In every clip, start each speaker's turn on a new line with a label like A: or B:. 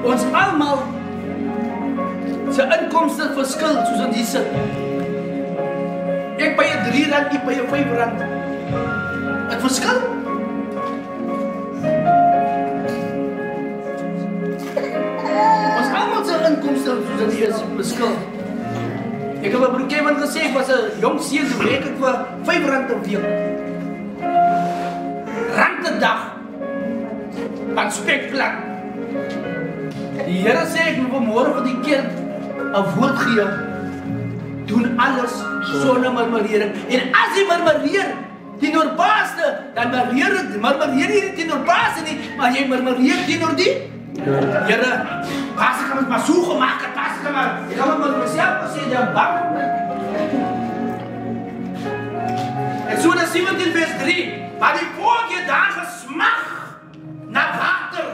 A: Ons almal se inkomste verskil soos in die sit. Ek by 'n R3, ek by 'n R5. Dit verskil. Ons almal se inkomste soos in die verskil. Ek het 'n broer Kevin gesê, ek was 'n jong seun, so werk ek vir R5 'n week. Rand 'n dag. Van spekplek. Die Here sê ek moet vanmôre vir die kerk 'n woord gee. Doen alles sonder murmurering. En as jy murmureer teenoor paaste, dan murmureer jy nie teenoor paaste nie, maar jy murmureer teenoor die Here. Paaste kan ons maar so gemaak het, paaste kan maar, ek kan maar myself sê, jy bang. Exodus 17 vers 3, maar die volk het daar gesmag na water.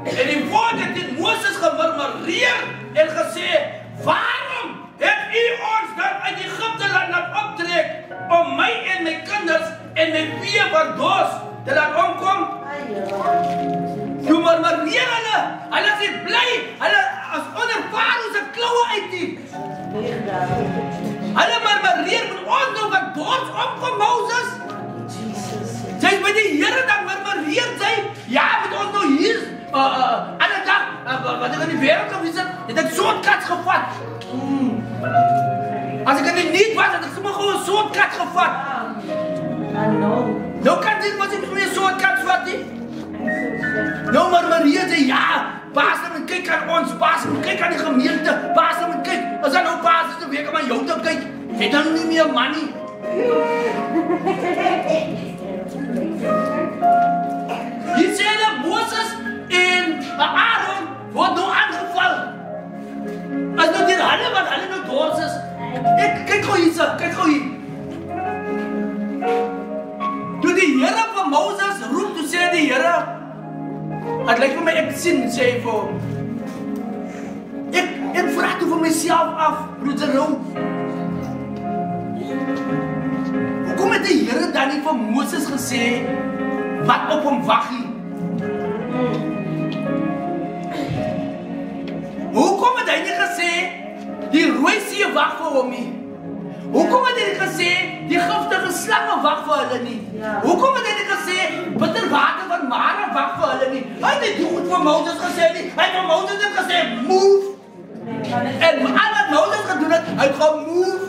A: En die volk het in Moses gemurmureer en gesê, waarom het u ons dan uit Egypte laat optrek om my en my kinders en my vee verdors te laat omkom? Toe murmureer hulle is nie bly, hulle as onder Farao se kloue uit die. Hulle murmureer met ons nou wat dors omkom, Moses. Sy is by die Here, dan murmureer sy, ja, met ons nou hier, alle dag, wat ek in die wereld of is het ek so'n kats gevat. As ek in die niet was, het ek sommer gewoon so'n kats gevat. Nou kan dit, was ek meer so'n kats vat nie. Nou murmureer sy, ja, pastor moet kyk aan ons, pastor moet kyk aan die gemeente, pastor moet kyk, as dan nou pastor te week om aan jou te kyk, het dan nie meer man nie. Hier sê hulle, Moses en Aaron word nou aangeval. As nou die hulle wat hulle nou dors is. Kyk gou hier, kyk gou hier. Toe die Here vir Moses roep, toe sê die Here, het lyk vir my ek sien, sê hy vir hom. Ek vraag toe vir myself af, broeder Rou. Hoekom het die Here dan nie vir Moses gesê, wat op hom wag nie? Hoekom het hy nie gesê, die rooi see wag vir hom nie? Hoekom het hy nie gesê, die giftige slange wag vir hulle nie? Hoekom het hy nie gesê, bitter water van Mara wag vir hulle nie? Hy het nie goed vir Moses gesê nie, hy het vir Moses net gesê, move! En al wat Moses gedoen het, hy het gaan move!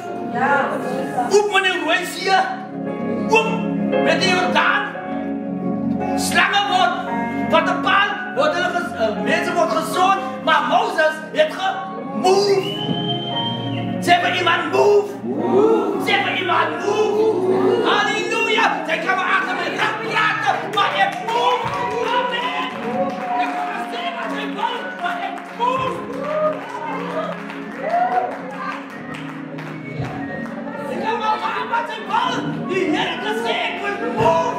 A: Oep met die rooi see, oep met die Jordaan, slange word, wat een paal, mense word gezond, maar Moses het gemove. Sê vir iemand move. Sê vir iemand move. Halleluja. Sy kan maar achter my rug praten, maar ek move. Amen. Ek kan maar sê wat sy wil, maar ek move. Sy kan maar maak wat sy wil. Die Here het gesê ek moet move.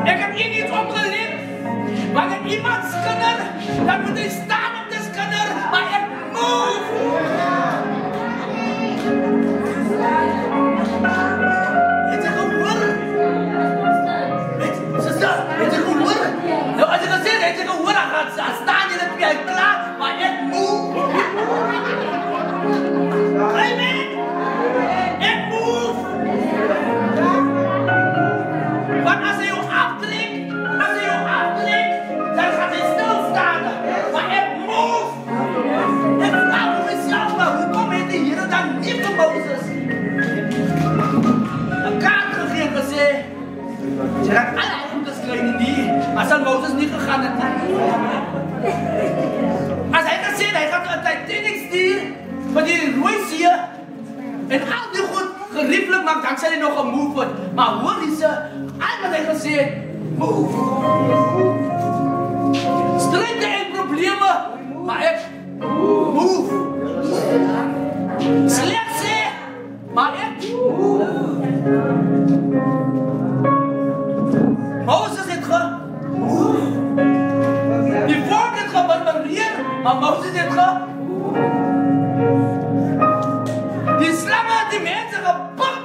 A: Ek heb hier iets opgeleerd. Wanneer iemand skinder, dan moet hy staan op die skinder, maar ek move. Het jy gehoor? Sister, het jy gehoor? Nou as jy gesê het jy gehoor, dan staan jy net by klaar, maar ek move. Amen. Ek move. Want as hy jou aftrek, dan gaat hy stilstaan. Maar ek move. Ek vraag vir myself, maar hoekom het die Here dan nie vir Moses 'n kaart gegee en gesê, jy raak alle goed geskryf nie, as dan Moses nie gegaan het nie. As hy gesê, hy gaan 'n Titanic stuur vir die Rooi See, en al die goed gerieflik maak, dan sal hy nog gemove word. Maar hoor hierse, al wat hy gesê het, move. Strijd en probleme, maar ek move. Slecht sê, maar ek move. Moses het gemove. Die volk het gemurmureer, maar Moses het gemove. Die slange het die mense gepik.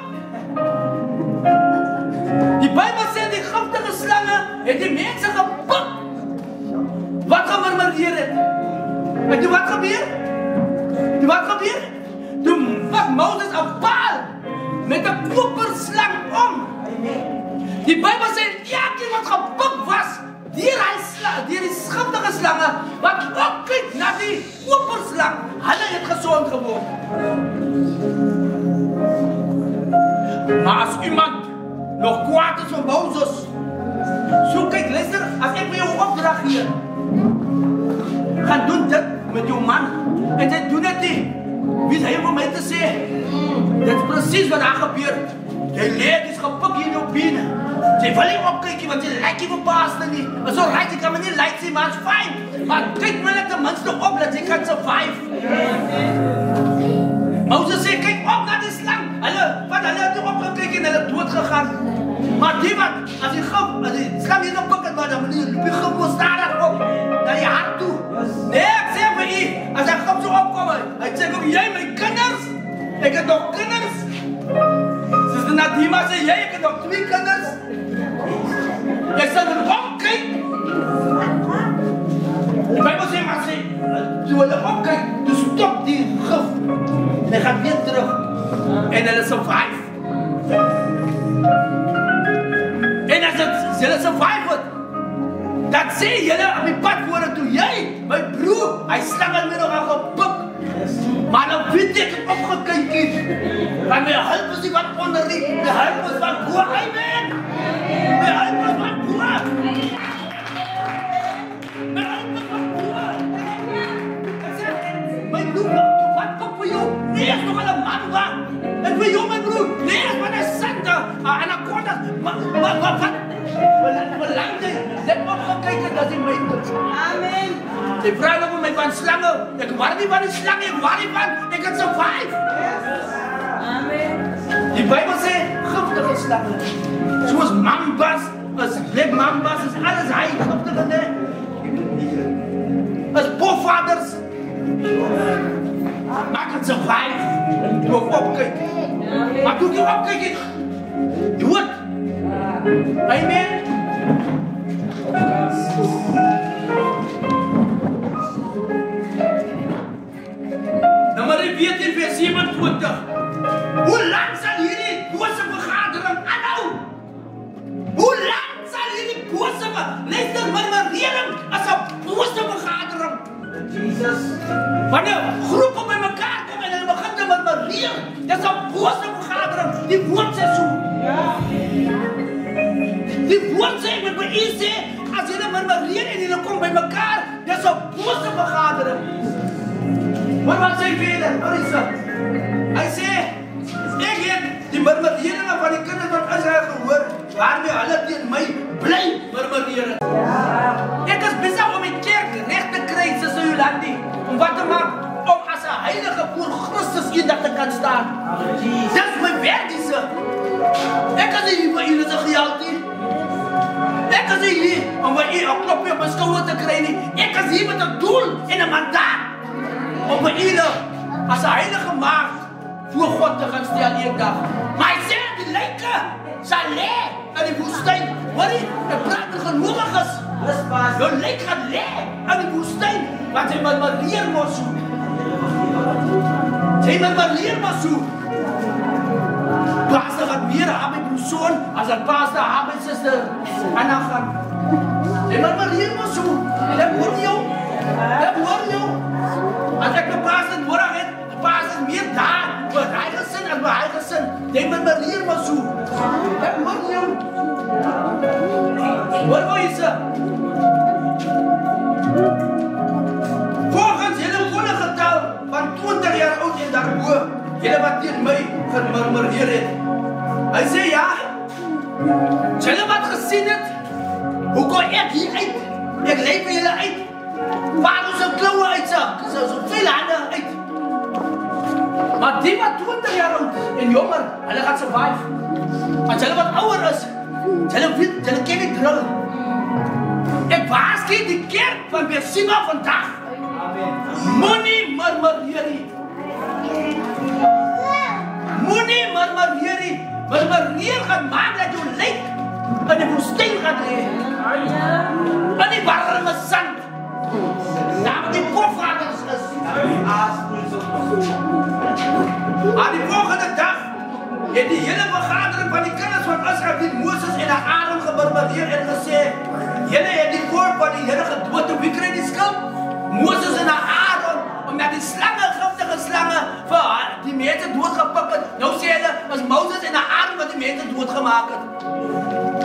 A: Die Bybel sê die giftige slange het die mense gepik. toe wat gebeur? Toe vat Moses 'n paal met 'n koperslang om. Die Bybel sê elkeen wat gepik was deur die giftige slange wat ook kyk na die koperslang, hulle het gesond geword. Maar as iemand nog kwaad is vir Moses, so kyk, luister, as ek vir jou opdrag gee, gaan doen dit met jou man, en jy doen dit nie, wie is hy om my te sê? Dit is precies wat daar gebeur. Jy leed is gepik hier in jou bene. Jy wil nie opkyk, want jy lyk nie verbaasde nie. Is al right, jy kan my nie lyk sê, maar is fijn. Maar kyk my net ten minste op, dat jy kan survive. Moses sê, kyk op na die slang. Want hulle het nie opgekyk en hulle dood gegaan. Maar die wat, as die slang hier gepik het, maar dan moet die gif moet stadig op, na die hart toe. Nee, ek sê vir jy, as hy gif so opkom, hy sê, kom jy my kinders? Ek het nog kinders. Sister Nadima sê, jy, ek het nog 2 kinders. Ek sal dit opkyk. Die Bybel sê, maar sê, toe hulle opkyk, toe stop die gif. En hy gaat weer terug. En hulle survive. En as hulle survive het, dan sê julle op die pad voor toe, jy, my broer, hy slang al my nog al gepik. Maar dan weet ek het opgekyk het. Want my hulp is nie wat onder die, my hulp is wat boe, amen. My hulp is wat boe. My hulp is wat boe. Ek sê, my broer, wat pik vir jou? Nee, is nog al 'n man waar. Ek vir jou, my broer, nee, is wat 'n sinte, anaconda, maar wat? Belang jy, net opgekyk het dat jy my doet. Amen. Jy vraag nog my van slange, ek waar nie van die slange, ek waar nie van, ek het survive. Amen. Die Bybel sê, giftige slange, soos mambas, as black mambas, is alles hy giftige, nee. As boorvaders, maar ek het survive, toe ek opkyk. Maar toe ek opkyk het, dood. Amen. Nummer 14 vers 27. Hoe lang sal hierdie bose vergadering aanhou? Hoe lang sal hierdie bose murmurering as 'n bose vergadering? Jesus. Wanneer groepe bymekaar kom en hulle begin te murmureer, dis 'n bose vergadering. Die woord sê so. Ja. Die woord sê, met my sê, as julle murmureer en julle kom by mekaar, dis 'n bose vergadering. Maar wat sê verder? Wat is dit? Hy sê, ek het die murmureringe van die kinders van Israel gehoor, waarmee hulle teen my bly murmureer. Ek is besig om die kerk reg te kry, Suster Jolandi, om wat te maak, om as 'n heilige voor Christus eendag te kan staan. Dis my werk, dis. Ek kan nie vir julle se geld nie. Ek is hier om vir u 'n klopjie op my skouer te kry nie. Ek is hier met 'n doel en 'n mandaat om vir julle as 'n heilige maagd voor God te gaan stel eendag. Maar hy sê die lyke sal lê in die woestyn. Hoorie, ek praat met gelowiges. Jou lyk gaan lê in die woestyn, want jy moet maar leer mos so. Jy moet maar leer mos so. Pastor gaat meer aan my persoon as 'n pastor aan my suster Anna gaan. Jy moet maar leer mos so. Ek hoor jou. As ek 'n pastor nodig het, 'n pastor meer daar, vir hy gesin as vir hy gesin. Jy moet maar leer mos so. Ek hoor jou. Wat is dit? Volgens julle volle getal van 20 jaar oud en daarbo, julle wat teen my gemurmureer het. Hy sê ja, julle wat gesien het, hoe kom ek hier uit? Ek leef vir julle uit. Waar ons een klauwe uitzag, so veel hande uit. Maar die wat 20 jaar oud en jonger, hulle gaat survive. Want julle wat ouder is, julle ken die drill. Ek waarsku die kerk van Beersheba vandag. Moenie murmureer nie. Moenie murmureer nie. Murmureer gaan maak dat jou lyk in die woestyn gaan lê. In die warme sand. Daar die voorvaders is. Aan die volgende dag het die hele vergadering van die kinders van Israel die Moses en Aaron gemurmureer en gesê, julle het die volk van die Here gedood. Wie kry die skuld? Moses en Aaron, omdat die slange, giftige slange vir die mense doodgepik het. Nou sê hulle, as Moses en Aaron wat die mense doodgemaak het.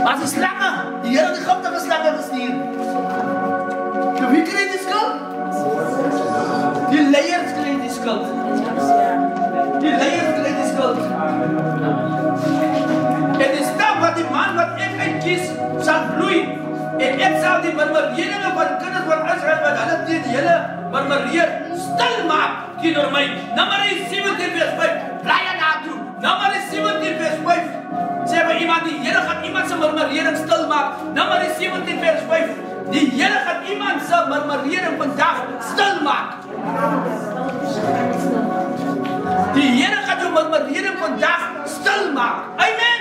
A: As die slange, die Here die giftige slange gestuur. Wie kry die skuld? Die leiers kry die skuld. Die leiers kry die skuld. En die stam wat die man wat ek uitkies sal bloei. En ek sal die murmureringe van kinders van Israel wat hulle teen die hele murmureer stil maak teenoor my. Numeri 17 vers 5. Bly daartoe. Numeri 17 vers 5. Sê vir iemand, die Here gaan iemand se murmurering stil maak. Numeri 17 vers 5. Die Here gaan iemand se murmurering vandag stil maak. Die Here gaan jou murmurering vandag stil maak. Amen.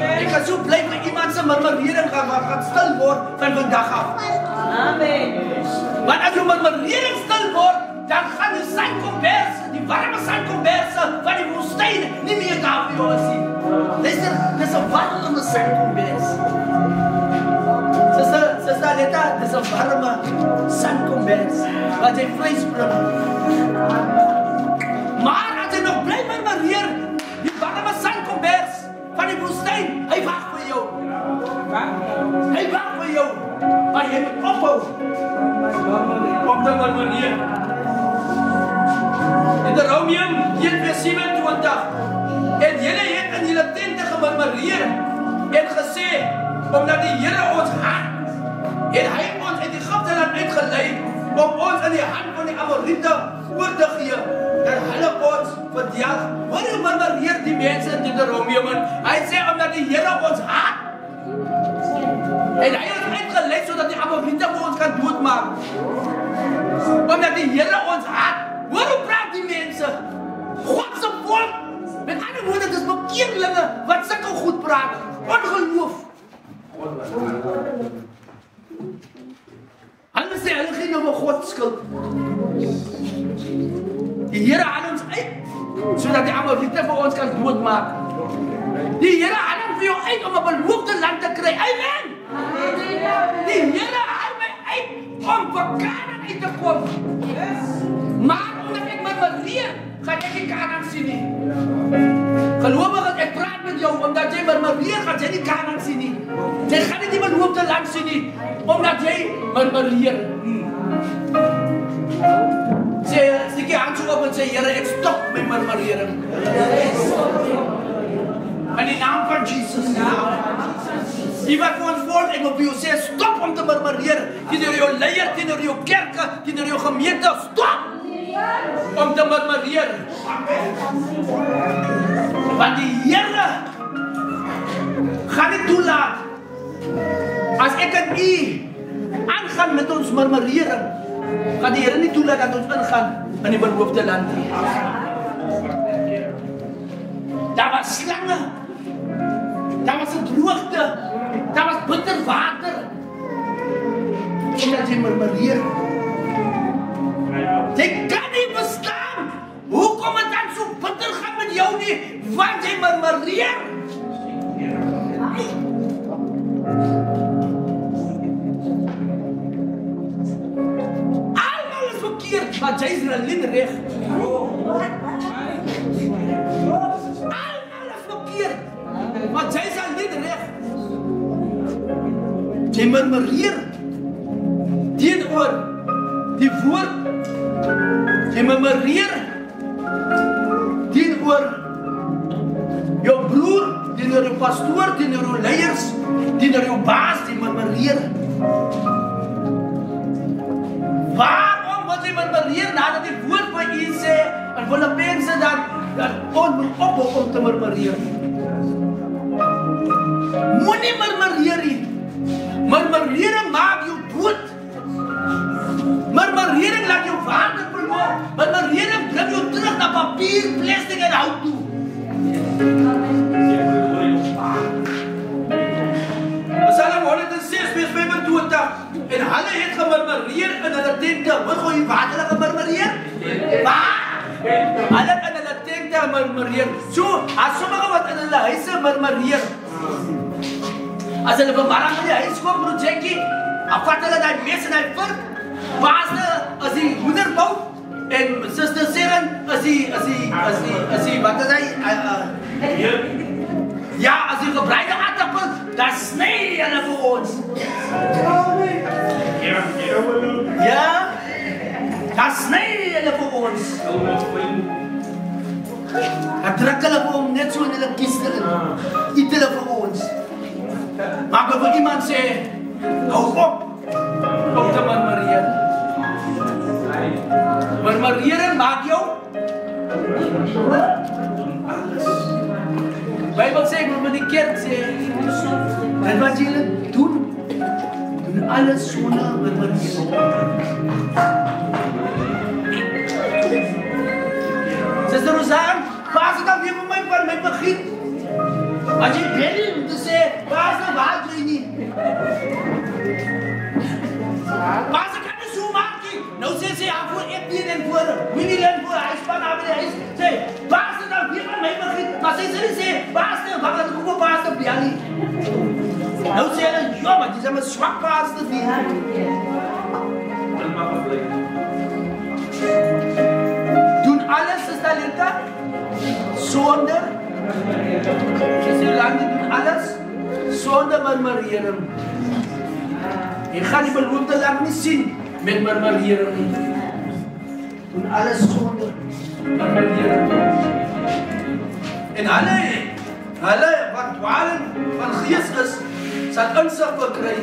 A: Ek kan so bly met iemand se murmurering gaan stil word van vandag af. Amen. Want as jou murmurering stil word, dan gaan die sankombers, die warme sankombers van die woestyn nie meer daar vir jou sien. Luister, dis 'n warme sankombers. Sister Leta, dis 'n warme sankombers wat jy vleis bring. Maar as jy nog bly murmureer, die warme sankombers van die woestyn, hy wag vir jou. Hy wag vir jou. Maar jy moet ophou om te murmureer. In Deuteronomium 1:27 en julle het in julle tente gemurmureer en gesê, omdat die Here ons haat en hy ons uit Egipte land uitgelei om ons in die hand van die Amoriete oor te gee, dat hulle ons verdelg. Hoor hoe murmureer die mense in Deuteronomium? Hy sê, omdat die Here ons haat en hy ons uitgelei sodat die Amoriete ons kan doodmaak. Omdat die Here ons haat. Hoor hoe praat die mense? God se volk, met ander woorde, dis bekeerlinge wat sulke goed praat. Ongeloof. Hulle sê, hulle gee nou vir God skuld. Die Here haal ons uit, sodat die Amoriete vir ons kan doodmaak. Die Here haal vir jou uit om 'n beloofde land te kry. Amen. Die Here haal my uit om vir Kanaan uit te kom. Maar omdat ek murmureer, gaan ek nie Kanaan sien nie. Gelowiges, ek praat met jou, omdat jy murmureer, gaan jy nie Kanaan sien nie. Jy gaan nie die beloofde land sien nie, omdat jy murmureer. Steek jy hand so op en sê, Here, ek stop my murmurering. In die naam van Jesus. Die wat vir ons volg, ek wil vir jou sê, stop om te murmureer. Teenoor jou leier, teenoor jou kerke, teenoor jou gemeente, stop om te murmureer. Want die Here gaan nie toelaat as ek en u aangaan met ons murmurering, gaan die Here nie toelaat dat ons ingaan in die beloofde land. Daar was slange, daar was 'n droogte, daar was bitter water. Omdat jy murmureer, jy kan nie verstaan hoekom het dan so bitter gaan met jou nie, want jy murmureer. Almal is verkeerd, maar jy is alleen reg. Almal is verkeerd, maar jy is alleen reg. Jy murmureer teenoor die woord. Jy murmureer teenoor jou broer, teenoor jou pastoor, teenoor jou leiers, teenoor jou baas, jy murmureer. Waarom moet jy murmureer nadat die woord by u sê, en Filippense dat ons moet ophou om te murmureer? Moenie murmureer nie. Murmurering maak jou dood. Murmurering laat jou waarde verloor. Murmurering bring jou terug na papier, plastic en hout toe. Psalm 106 vers 25. 20 en hulle het gemurmureer in hulle tente. Hoor gou hier wat hulle gemurmureer? Hulle in hulle tente murmureer. So, as sommige wat in hulle huise murmureer. As hulle bemarang in die huis kom, broer Jackie, afvat hulle die mes en die vurk. Pastor, as die moederbou en Sister Seren, as die wat is hy? Ja, as die gebreide aardappel, dan snij hulle vir ons. Ja, dan snij hulle vir ons. Dan druk hulle vir hom net so in hulle kiste in. Eet hulle vir ons. Maar wil iemand sê, hou op om te murmureer. Murmureren maak jou Bijbel sê, ek moet met die kerk sê, en wat julle doen alles sonder murmureren. Sister Rosanne, pas het dan weer vir my begin. As jy ready om te sê, Pastor, waar doe jy nie? Pastor kan nie so maak nie. Nou sê sy, voor ek nie en voor, Winnie en voor, hy span aan die huis. Sê, Pastor, dan weer van my begin. Maar sy sê, Pastor, waar kan ek ook op Pastor bel nie? Nou sê hulle, ja, maar jy sê my swak Pastor nie. Doen alles, Sister Linda, sonder Jolande doen alles sonder murmureren. Jy gaan die beloofde land nie sien met murmureren nie. Doen alles sonder murmureren. En hulle wat dwalen van gees is, sal insig verkry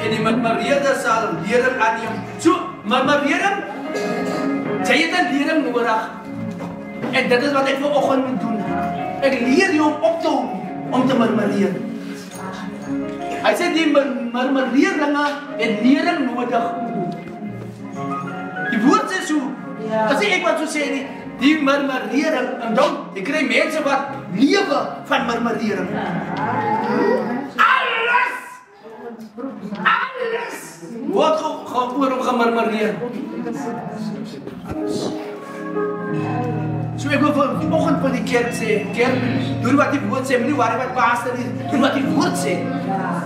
A: en die murmurerde sal lering aanneem. So, murmureren, jy het 'n lering nodig. En dit is wat ek vanoggend moet doen. Ek leer jou om op te hou om te murmureer. Hy sê die murmureerlinge het lering nodig. Die woord sê so. As ek wat so sê nie, die murmurering, en dan, jy kry mense wat lewe van murmurering. Alles word oor om gemurmureer. So ek wil vanoggend vir die kerk sê, kerk, doen wat die woord sê, moenie worry wat pastor is, doen wat die woord sê.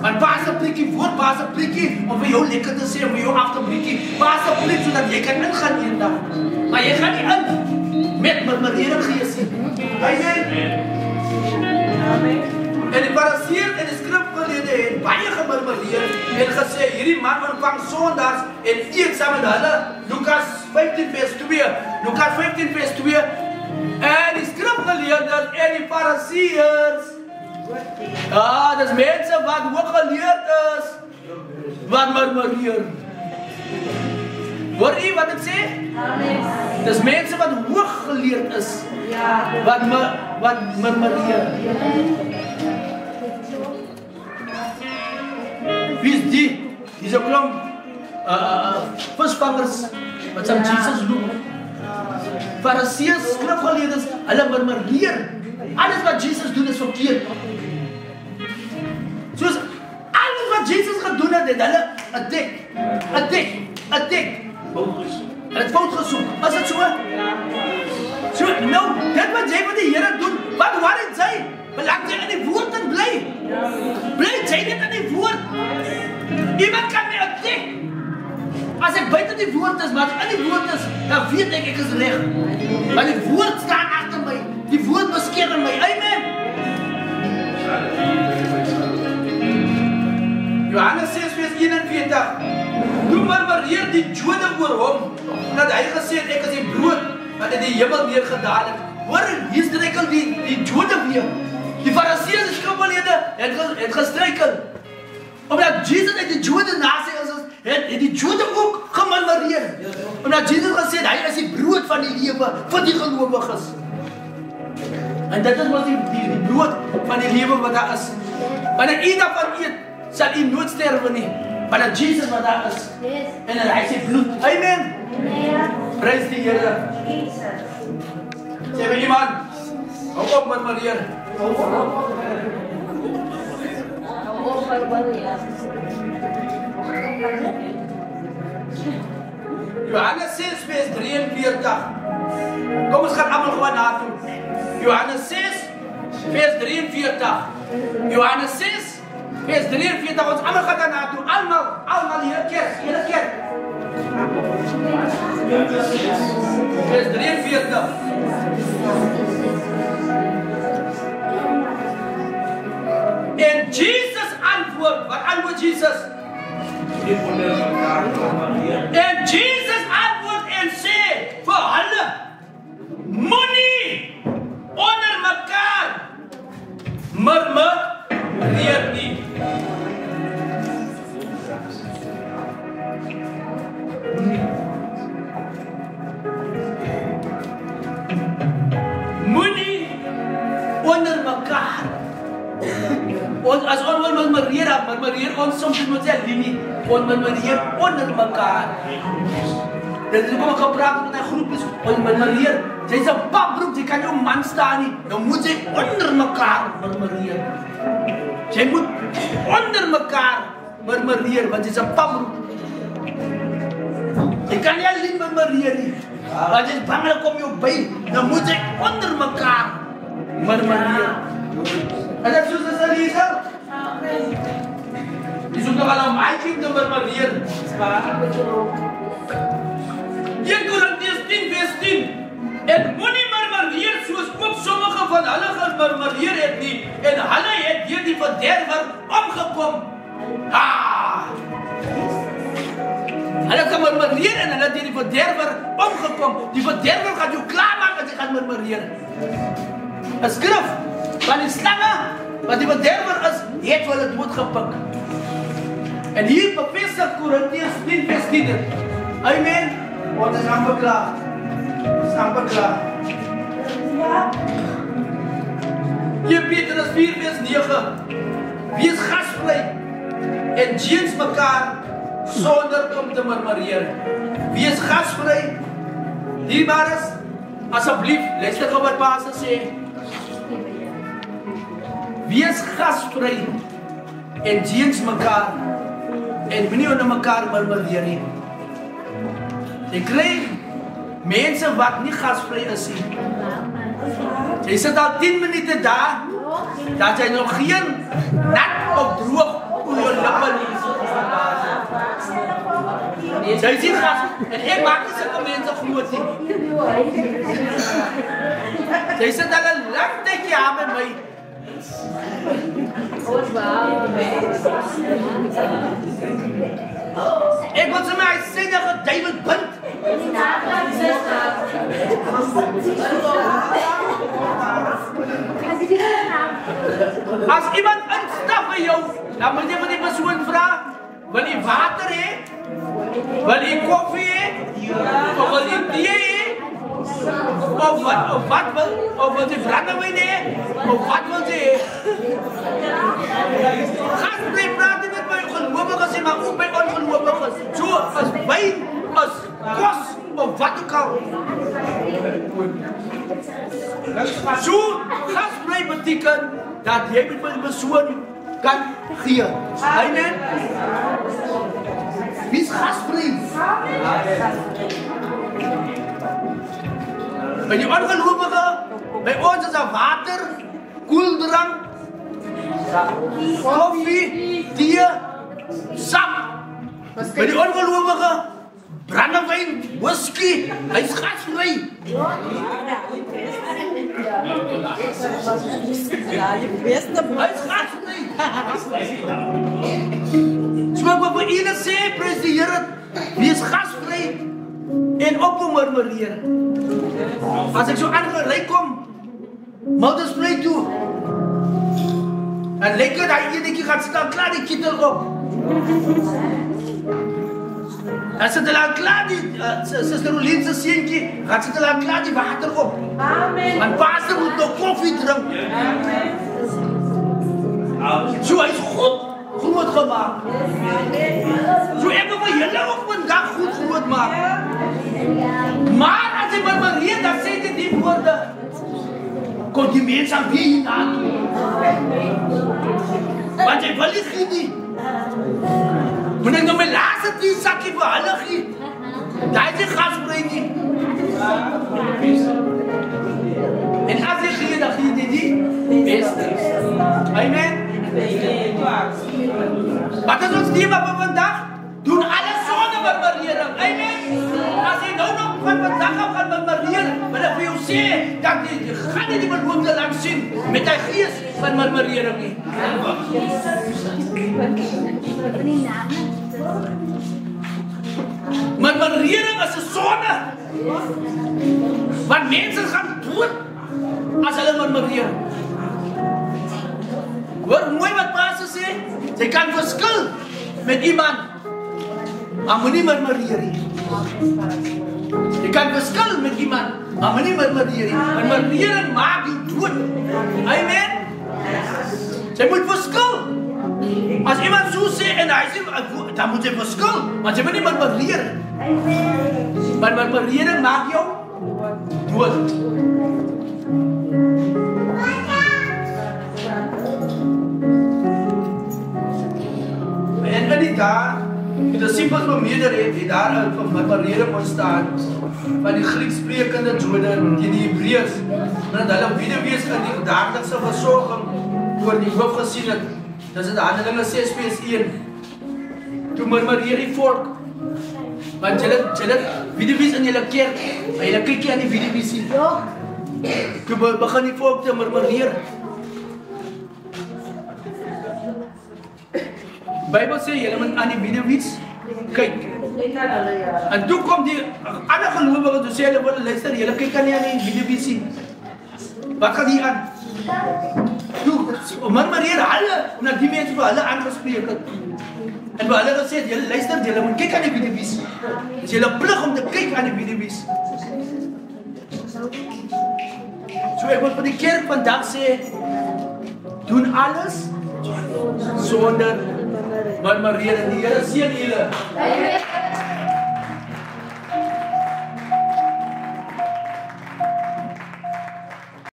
A: Want pastor preek die woord, pastor preek nie om vir jou lekker te sê, om vir jou af te preek nie. Pastor preek sodat jy kan ingaan eendag. Maar jy gaan nie in met murmurering gees nie. Amen. En die Fariseërs en die skrifgeleerdes het baie gemurmureer en gesê, hierdie man ontvang sondaars en eet saam met hulle. Lukas 15 vers 2. Lukas 15 vers 2. En die skrifgeleerdes en die Fariseërs. Dis mense wat hooggeleerd is, wat murmureer. Hoor jy wat ek sê? Dis mense wat hooggeleerd is, wat murmureer. Wie is die? Dis 'n klomp visvangers wat saam Jesus loop. Fariseërs, skrifgeleerdes, hulle murmureer. Alles wat Jesus doen is verkeerd. Soos alles wat Jesus gedoen het, het hulle attack. Hulle het fout gesoek. Is dit so? So, nou, dit wat jy met die Here doen, wat het sy? Belang jy in die woord en bly. Bly jy net in die woord. Iemand kan my attack. As ek buite die woord is, maar as ek in die woord is, dan weet ek is reg. Want die woord staan agter my. Die woord beskerm my. Amen. Johannes 6 vers 41. Toe murmureer die Jode oor hom, omdat hy gesê het, ek is die brood wat in die hemel neergedaal het. Hoor, hier struikel die Jode weer. Die Fariseërs en skrifgeleerdes het gestruikel. Omdat Jesus uit die Jode nasie is, het die Jode ook gemurmureer. Omdat Jesus gesê het, hy is die brood van die lewe vir die gelowiges. En dit is wat die brood van die lewe wat daar is. Wanneer u daarvan eet, sal u nooit sterwe nie. Wanneer Jesus wat daar is. En hy sê bloed. Amen. Prys die Here. Sê vir iemand, hou op met murmureer. Hou op. Johannes 6 vers 43. Kom ons gaan allemaal gewoon naartoe. Johannes 6 vers 43. Johannes 6 vers 43. Ons allemaal gaan daar naartoe. Allemaal hier kerk. Hele kerk. Vers 43. En Jesus antwoord. Wat antwoord Jesus? En Jesus antwoord en sê vir hulle, moenie onder mekaar murmureer nie. Moenie onder mekaar. As ons murmureer ons soms moet sê nie. Ons murmureer onder mekaar. Dit is ook 'n praat met 'n groep is. Ons murmureer. Jy's 'n papbroek, jy kan jou man staan nie. Dan moet jy onder mekaar murmureer. Jy moet onder mekaar murmureer want jy's 'n papbroek. Jy kan nie alleen murmureer nie. Want jy's bang hulle kom jou by. Dan moet jy onder mekaar murmureer. En dat soos is Elisa. Die zoekt nog al een maatje te murmureer. 1 Korintiërs 10 vers 10. En moenie murmureer soos ook sommige van hulle gemurmureer het nie. En hulle het deur die verderwer omgekom. Hulle kan murmureer en hulle het deur die verderwer omgekom. Die verderwer gaan jou klaarmaak as jy gaan murmureer. 'n Skrif van die slange, wat die verderwer is, het hulle doodgepik. En hier bevestig Korintiërs 10 vers 10. Amen. Ons is amper klaar. Ons is amper klaar. Hier Petrus 4 vers 9. Wees gasvry en diens mekaar sonder om te murmureer. Wees gasvry. Dierbares, asseblief, luister gou wat Pastor sê. Wees gasvry en diens mekaar en moenie onder mekaar murmureer nie. Jy kry mense wat nie gasvry is nie. Jy sit al 10 minute daar, dat jy nog geen nat of droog oor jou lippe nie. Jy sien gas, en ek maak nie sulke mense groot nie. Jy sit al 'n lang tydjie aan met my. Ek wil sê my sê dat David bind. As iemand instap by jou, dan moet jy van die persoon vra, wil jy water hê? Wil jy koffie hê? Of wil jy thee hê? Of wil jy brandewyn hê? Of wat wil jy hê? Gasvry praat nie met my gelowiges nie, maar ook by ongelowiges. So as wyn, as kos, of wat ook al. So gasvry beteken dat jy met my persoon kan gee. Amen. Wie is gasvry? By die ongelowige, by ons is daar water, koeldrank, koffie, thee, sap. By die ongelowige, brandewyn, whisky, hy is gasvry. Hy is gasvry. So ek wil vir julle sê, prys die Here, wees gasvry en op murmureer. As ek so aangery kom, Muldersvlei toe, en lekker daai enetjie gaan sit al klaar die kittel op. As dit al klaar die Suster Rolien se seentjie, gaan sit al klaar die water op. Amen. Want Pastor moet nog koffie drink. Amen. So hy is goed gemaak. So ek wil vir julle op 'n dag goed groot maak. Maar as jy murmureer, dan sê dit die woorde, kon die mense aan wie hier naartoe. Want jy wil nie gee nie. Moet ek nou my laat die sakkie vir hulle gee. Daai is gasbreekie. En as jy gee, dan gee jy die beste. Amen. Wat is ons thema van vandag? Doen alles sonder murmurering. Amen. As jy nou nog van vandag af gaan murmureren, wil ek vir jou sê, dat jy gaan nie die beloofde land sien met die gees van murmurering nie. Murmurering is 'n sonde. Want mense gaan dood as hulle murmureer. Hoor mooi wat Pastor sê, jy kan verskil met iemand, maar moenie murmureer nie. Jy kan verskil met iemand, maar moenie murmureer nie. Murmurering maak jou dood. Amen. Jy moet verskil. As iemand so sê en hy sê, dan moet jy verskil, want jy moet nie murmureer. Maar murmurering maak jou dood. En wanneer daar die disciples bemeder het, het daar 'n murmurering ontstaan van die Grieks sprekende Jode en die Hebreërs, want hulle weduwees in die daglikse versorging oor die hoof gesien het. Dis in Handelinge 6:1. Toe murmureer die volk, want julle weduwees in julle kerk, maar julle kyk nie aan die weduwees nie. Toe begin die volk te murmureer. Bybel sê julle moet aan die weduwees kyk. En toe kom die ander gelowiges toe sê hulle wil luister, julle kyk nie aan die weduwees nie. Wat gaan hier aan? Toe murmureer hulle omdat die mense vir hulle aangespreek het. En vir hulle gesê, julle luister, julle moet kyk aan die weduwees. Dis julle plig om te kyk aan die weduwees. So ek wil vir die kerk vandag sê, doen alles sonder murmurering. Die Here seën julle.